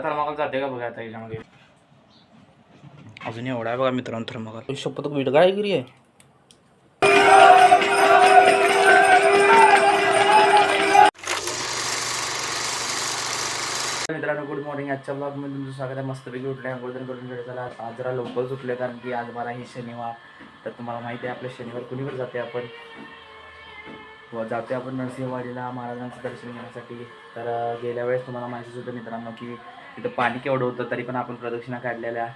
Thermocol जाते का बघा आता याच्यामध्ये. अजून एवढा आहे बघा मित्रांनो थर्माकोल. शपथ विडगाळ गिरी आहे. मित्रांनो गुड मॉर्निंग. आजच्या ब्लॉगमध्ये तुमचं स्वागत आहे. मस्तपैकी उठले आंघोळन करून चला आज जरा लवकरच उठले कारण की आज मला ही शनिवार. तर तुम्हाला माहिती आहे आपल्या शनिवार कुणीकडे जाते आपण नरसिंहवाडीला महाराजांचं दर्शन घेण्यासाठी. तर गेल्या वेळेस तुम्हाला माहितीच होतं मित्रांनो की तिथं पाणी केवढं होतं तरी पण आपण प्रदक्षिणा काढलेल्या.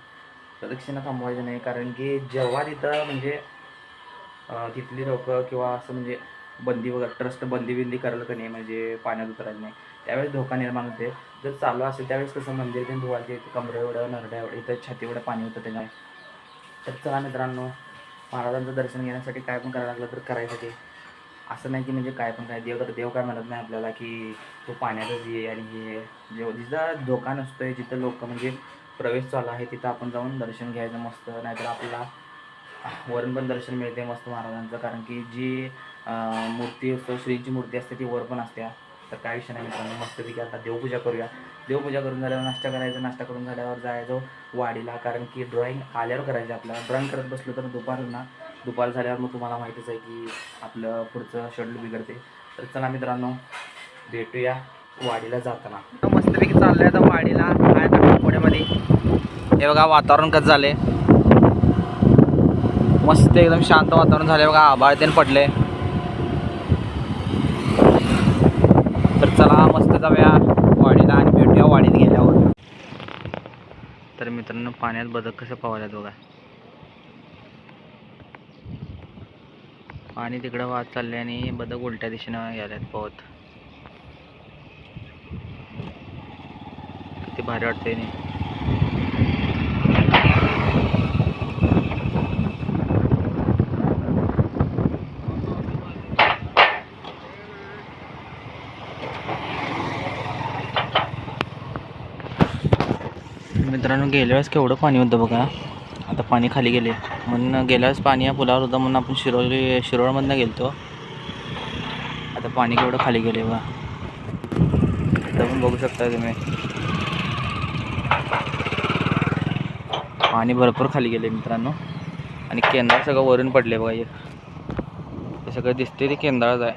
प्रदक्षिणा थांबवायचं नाही कारण की जेव्हा तिथं म्हणजे तिथली लोक किंवा असं म्हणजे बंदी वगैरे ट्रस्ट बंदी करायला का नाही म्हणजे पाण्यात उतरायला नाही त्यावेळेस धोका निर्माण होते. जर चालू असेल त्यावेळेस कसं मंदिर ते धुवायचे कमरे एवढं नरड्या एवढं इथं छाती एवढं पाणी होतं त्याच्या. तर चला मित्रांनो महाराजांचं दर्शन घेण्यासाठी काय पण करायला लागलं तर करायसाठी असं नाही की म्हणजे काय पण काय देव काय म्हणत नाही आपल्याला की तो पाण्यातच ये आणि हे जिथं धोका नसतोय जिथं लोक म्हणजे प्रवेश चालू आहे तिथं आपण जाऊन दर्शन घ्यायचं मस्त. नाहीतर आपल्याला वरून पण दर्शन मिळते मस्त महाराजांचं कारण की जी मूर्ती असतो श्रीची मूर्ती असते ती वर पण असते. तर काय विषय नाही मित्रांनो मस्तपैकी आता देवपूजा करूया. देवपूजा करून झाल्यावर नाश्ता करायचा. नाश्ता करून झाल्यावर जायचं वाडीला कारण की ड्रॉईंग आल्यावर करायचं. आपल्याला ड्रॉईंग करत बसलो तर दुपार झाल्यावर मग तुम्हाला माहितीच आहे की आपलं पुढचं शेड्यूल बिघडते. तर चला मित्रांनो भेटूया वाडीला जाताना. मस्तपैकी चाललंय आता वाडीला काय करतो पुण्यामध्ये. हे बघा वातावरण कसं झालंय मस्त एकदम शांत वातावरण झाले बघा. आभाळ तेन पडले. तर चला मस्त जाऊया वाडीला आणि भेटूया वाडीत गेल्यावर. तर मित्रांनो पाण्यात बदक कसं पावल्यात बघा. पाणी तिकडं वाहत चालले आणि बदक उलट्या दिशेनं यायल्यात पोहत. किती भारी वाटते नाही. मित्रांनो गेल्या वेळेस केवढं पाणी होतं बघा. आता पाणी खाली गेले म्हणून गेल्या वेळेस पाणी या पुलावर होतं म्हणून आपण शिरोळमधनं गेलतो. आता पाणी केवढं खाली गेले बघा. आता पण बघू शकता तुम्ही पाणी भरपूर खाली गेले मित्रांनो. आणि केंद्राळ सगळं वरून पडले बघा. हे सगळं दिसते ते केंद्राळच आहे.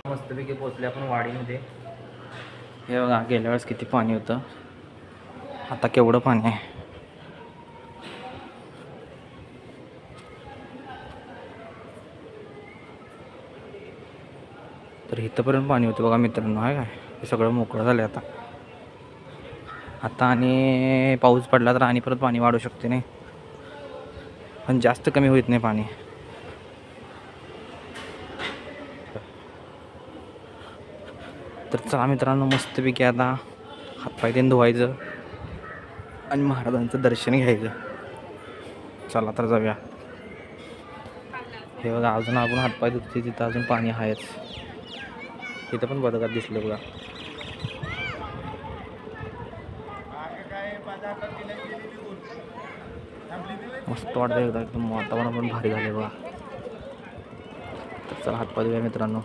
मस्तपैकी पोचले आपण वाडीमध्ये. हे बघा गेल्या वेळेस किती पाणी होतं आता केवढं पाणी आहे. तर इथंपर्यंत पाणी होतं बघा मित्रांनो. आहे काय हे सगळं मोकळं झालं आता. आता आणि पाऊस पडला तर आणि परत पाणी वाढू शकते नाही पण जास्त कमी होत नाही पाणी. तर चला मित्रांनो मस्तपैकी आता हातपाय तेन धुवायचं आणि महाराजांचं दर्शन घ्यायचं. चला तर जाऊया. हे बघा अजून आपण हातपाय धुतले तिथं अजून पाणी आहेच. तिथं पण बदकात दिसलं बघा. मस्त वाटतं एकदा एकदम वातावरण पण भारी झाले बघा. तर चला हातपाय धुऊया मित्रांनो.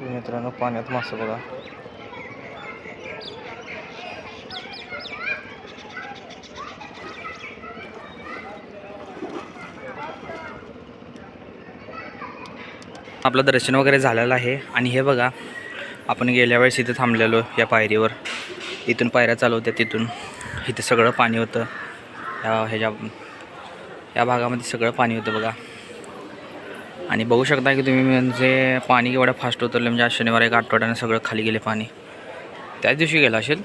मित्रांनो पाण्यात मासे बघा. आपलं दर्शन वगैरे झालेलं आहे आणि हे बघा आपण गेल्या वेळेस इथं थांबलेलो या पायरीवर. इथून पायऱ्या चालू होत्या तिथून इथं सगळं पाणी होतं. या भागामध्ये सगळं पाणी होतं बघा. आणि बघू शकता की तुम्ही म्हणजे पाणी केवढं फास्ट उतरलं म्हणजे आज शनिवार एक आठवड्यानं सगळं खाली गेले पाणी. त्याच दिवशी गेलं असेल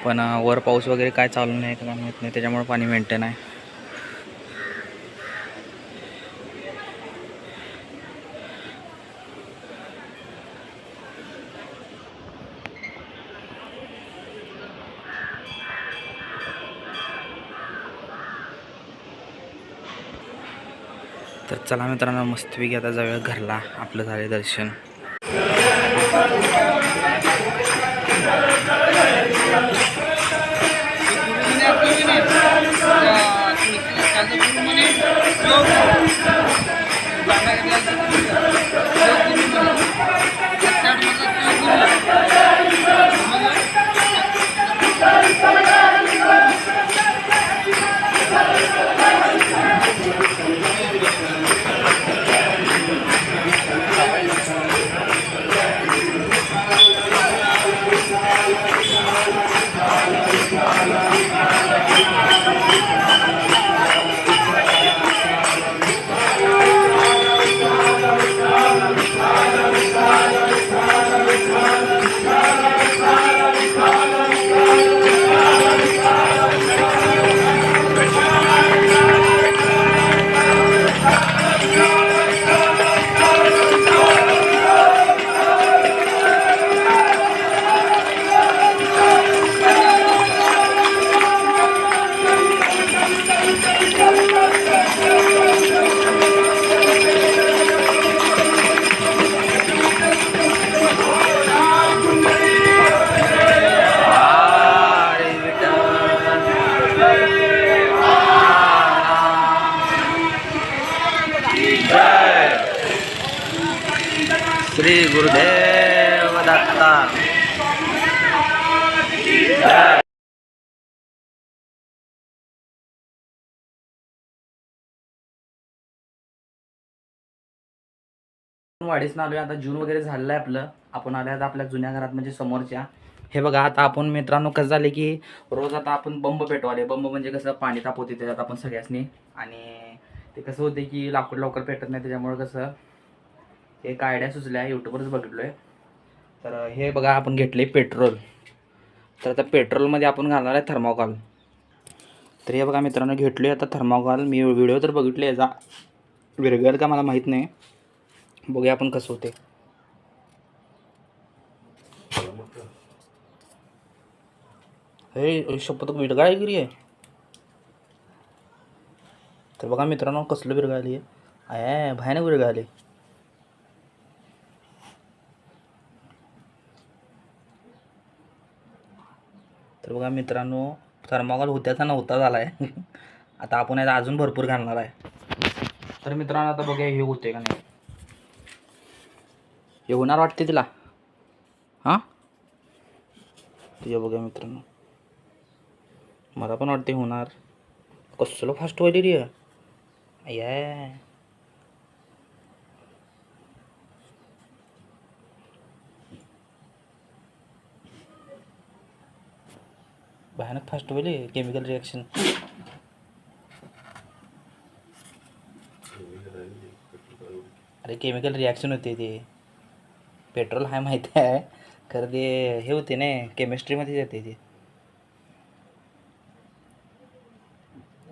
पण वर पाऊस वगैरे काय चालू नाही का माहीत नाही त्याच्यामुळे पाणी मेंटेन आहे. तर चला मित्रांनो मस्तपैकी आता जाऊया घरला. आपलं झाले दर्शन. श्री गुरुदेव दत्ता. वाडीस आलोय आता. जून वगैरे झालेलं आहे आपलं. आपण आले आता आपल्या जुन्या घरात म्हणजे समोरच्या. हे बघा आता आपण मित्रांनो कसं झाले की रोज आता आपण बंब पेटवाले. बंब म्हणजे कसं पाणी तापवते त्याच्यात आपण सगळ्यांनी. आणि ते कसं होते की लाकूड लवकर पेटत नाही. त्याच्यामुळे कसं एक आयडिया सुचल्या यूट्यूबवरच बघितलोय. तर हे बघा आपण घेतले पेट्रोल. तर आता पेट्रोलमध्ये आपण घालणार आहे थर्मोकॉल. तर हे बघा मित्रांनो घेतलोय आता थर्मोकॉल. मी व्हिडिओ तर बघितले याचा. विरघळेल का मला माहीत नाही. बघूया आपण कसं होते. हे शपथ विरघळाय गिरी आहे. तर बघा मित्रांनो कसलं विरघळली आहे. भयानक विरघळले. तर बघा मित्रांनो थर्मोकॉल होत्याचा नव्हता झाला आहे. आता आपण याचा अजून भरपूर घालणार आहे. तर मित्रांनो आता बघूया हे होते का नाही. हे होणार वाटते तिला. हां ते बघूया मित्रांनो. मला पण वाटते होणार. कसलं फास्ट व्हायली रे. या भयानक फास्ट व्हायली केमिकल रिॲक्शन. अरे केमिकल रिॲक्शन होते ते. पेट्रोल हाय माहिती आहे खरं ते हे होते ना केमिस्ट्रीमध्ये येते ते.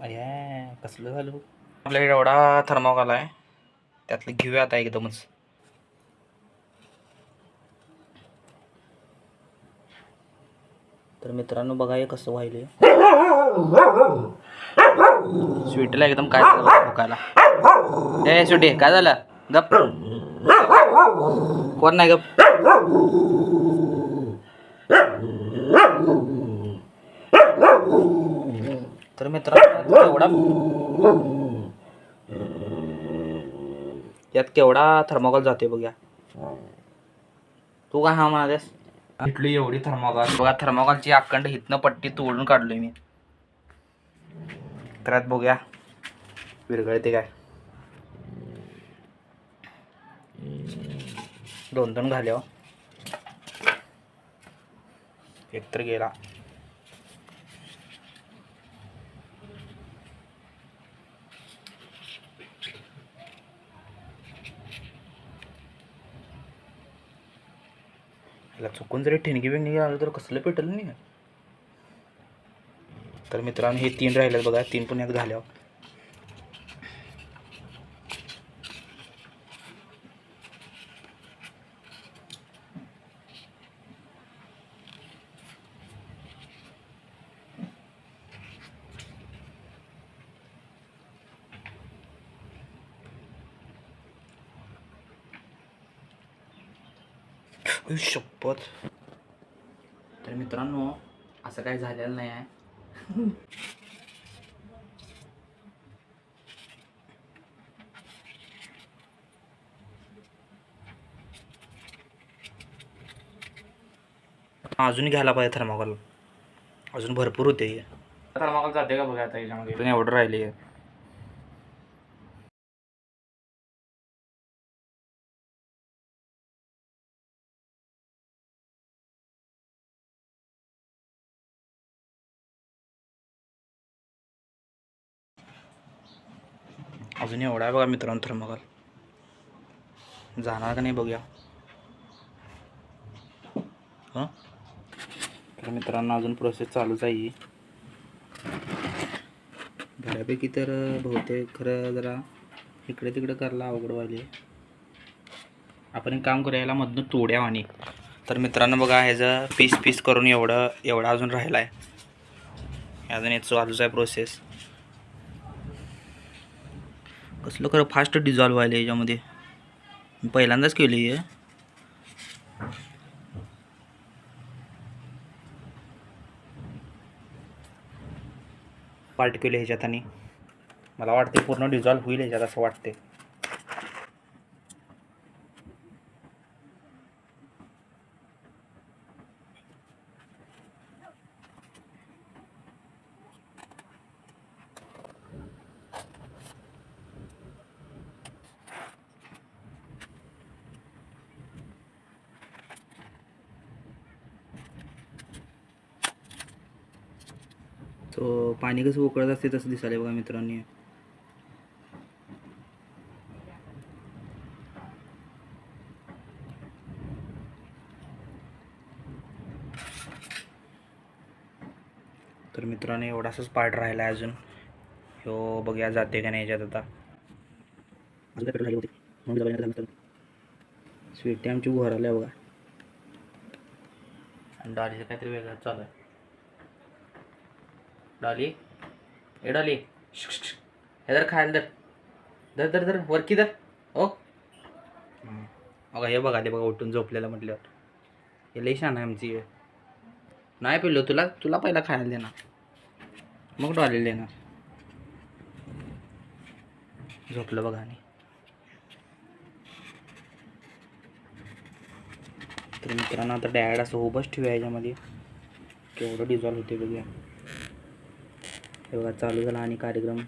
अरे कसलं झालं. आपल्याकडे एवढा थर्मोकॉल आहे. त्यातलं घेऊया आता एकदमच. तर मित्रांनो बघा हे कसं व्हायले. स्वीटला एकदम काय झालं भुकायला. ए स्वीटी काय झालं. गप कोण नाही गप. तर मित्रांनो एवढा यात केवढा थर्मोकॉल जाते बघूया. तू काय हा म्हणालेस. इथली एवढी थर्मोकॉल बघा. थर्मोकॉलची अखंड हितनं पट्टी तोडून काढलोय मी. तर यात बघूया विरघळते काय. 2 घाल्या. एक तर गेला. चुकून जरी ठिणगी बिणगी आलं तर कसलं पेटल नाही. तर मित्रांनो हे 3 राहिलेत बघा. 3 पण यात घाल्यावर. शपथ. तर मित्रांनो असं काही झालेलं नाही आहे. अजून घ्यायला पाहिजे थर्माकोल, अजून भरपूर होते. थर्माकोल जाते का बघा आता याच्यामध्ये, एवढं राहिले. अजून एवढा आहे बघा मित्रांनो थर्माकोल, जाणार का नाही बघूया. हां, तर मित्रांनो अजून प्रोसेस चालूच आहे बऱ्यापैकी. तर बहुतेक खरं जरा इकडे तिकडे करायला अवघड व्हायले. आपण एक काम करूया, याला मधनं तोड्या आणि. तर मित्रांनो बघा, ह्याचं पीस पीस करून एवढा अजून राहिला आहे. अजून याचं चालूच आहे प्रोसेस. कसलं खरं फास्ट डिझॉल्व व्हायला याच्यामध्ये, मी पहिल्यांदाच केलं आहे. पार्टिक्युल ह्याच्यात आणि मला वाटते पूर्ण डिझॉल्व होईल ह्याच्यात असं वाटते. तो पाणी कसं उकळत असते तसं दिसायला बघा मित्रांनी. तर मित्रांनो एवढाच पार्ट राहिला आहे अजून. हो बघूया जाते का नाही याच्यात आता. स्वीट आमची घोराल्या बघा, आणि डॉलीचं काहीतरी वेगळं चालू आहे. डॉली, ए डॉली, हे जर खायला दर दर दर दर वरकी दर. ओ बघा, हे बघा ते बघा उठून झोपलेलं म्हटल्यावर. हे लई छान आहे आमची. नाही पिल्लो, तुला पहिला खायला देणार, मग डॉलीला देणार. झोपलं बघा. आणि तर मित्रांनो आता डायरेक्ट असं उभंच ठेवूया याच्यामध्ये, केवढं डिझॉल्व होते बघूया. हे बघा चालू झाला आणि कार्यक्रम.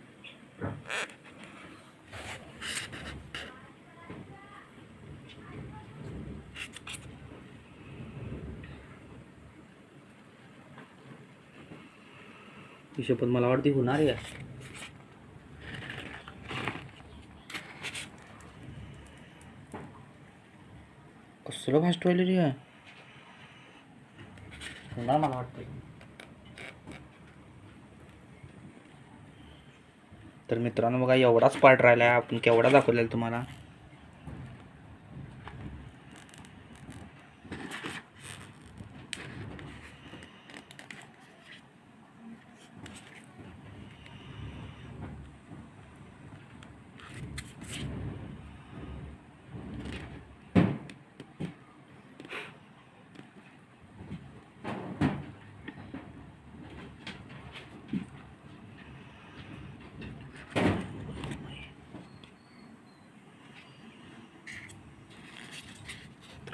हिशोबात मला वाटते होणार आहे. कसलं फास्ट व्हायला रे, होणार मला वाटतं. तर मित्रांनो बघा एवढाच पार्ट राहिला आहे, आपण केवढा दाखवलेला तुम्हाला.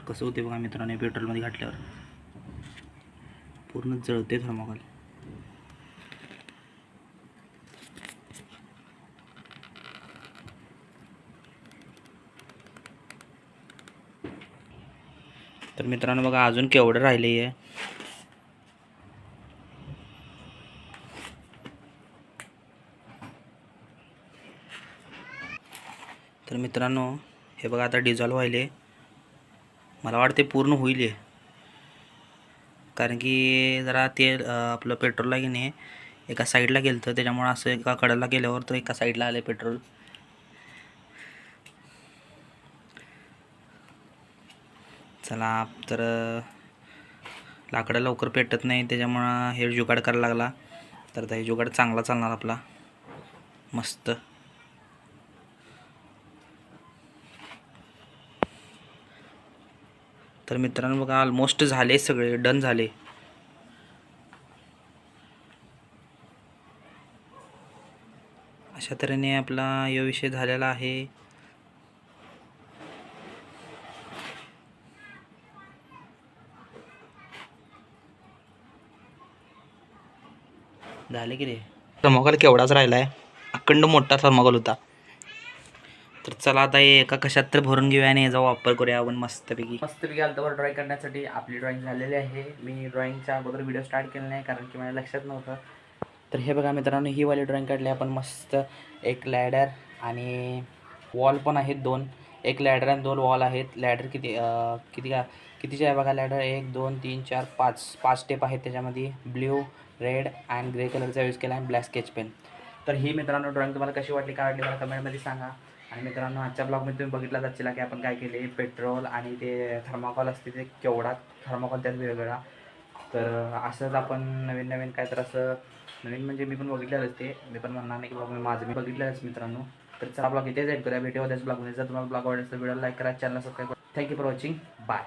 कसं होते बघा मित्रांनो, पेट्रोलमध्ये घातल्यावर पूर्ण जळते थर्माकोल. तर मित्रांनो बघा अजून केवढं राहिले आहे. तर मित्रांनो हे बघा आता डिझॉल्व व्हायले, मला वाटते पूर्ण होईल. कारण की जरा ते आपलं पेट्रोलला की नाही एका साईडला गेलं तर त्याच्यामुळे असं एका कडेला गेल्यावर तो एका साईडला आले पेट्रोल. चला तर लाकडं लवकर पेटत नाही त्याच्यामुळं हे जुगाड करायला लागला. तर हे जुगाड चांगला चालणार आपला मस्त. तर मित्रांनो बघा ऑलमोस्ट झाले, सगळे डन झाले. अशा तऱ्हेने आपला हा विषय झालेला आहे. झाले की रे थर्मोकॉल केवढाच राहिला आहे अखंड मोठा थर्मोकॉल होता. तर चला आता हे एका कशात तर भरून घेऊया आणि याचा वापर करूया आपण मस्तपैकी आलतावर ड्रॉइंग करण्यासाठी. आपली ड्रॉइंग झालेली आहे. मी ड्रॉइंगच्या अगोदर व्हिडिओ स्टार्ट केला नाही कारण की माझ्या लक्षात नव्हतं. तर हे बघा मित्रांनो ही वाली ड्रॉइंग काढली आपण मस्त. एक लॅडर आणि वॉल पण आहेत 2. एक लॅडर आणि 2 वॉल आहेत. लॅडर कितीचे आहे बघा. लॅडर 1 2 3 4 5 स्टेप आहेत त्याच्यामध्ये. ब्ल्यू रेड अँड ग्रे कलरचा यूज केला आहे. Black sketch pen. तर ही मित्रांनो ड्रॉइंग तुम्हाला कशी वाटली काढली मला कमेंटमध्ये सांगा. आणि मित्रांनो आजच्या ब्लॉगमध्ये तुम्ही बघितला जाशील की आपण काय केले. पेट्रोल आणि ते थर्माकॉल असते ते केवढा थर्माकॉल त्यात वेगवेगळा. तर असंच आपण नवीन नवीन काय तर असं नवीन म्हणजे मी पण बघितलेलंच ते. मी पण म्हणणार नाही की बाबा मी बघितलेलंच मित्रांनो. तर चला ब्लॉग इथेच एंड करूया. भेटूया उद्याच ब्लॉगमध्ये. जर तुम्हाला ब्लॉग आवडेल तर व्हिडिओ लाईक करा, चॅनल सबस्क्राईब करा. Thank you for watching. बाय.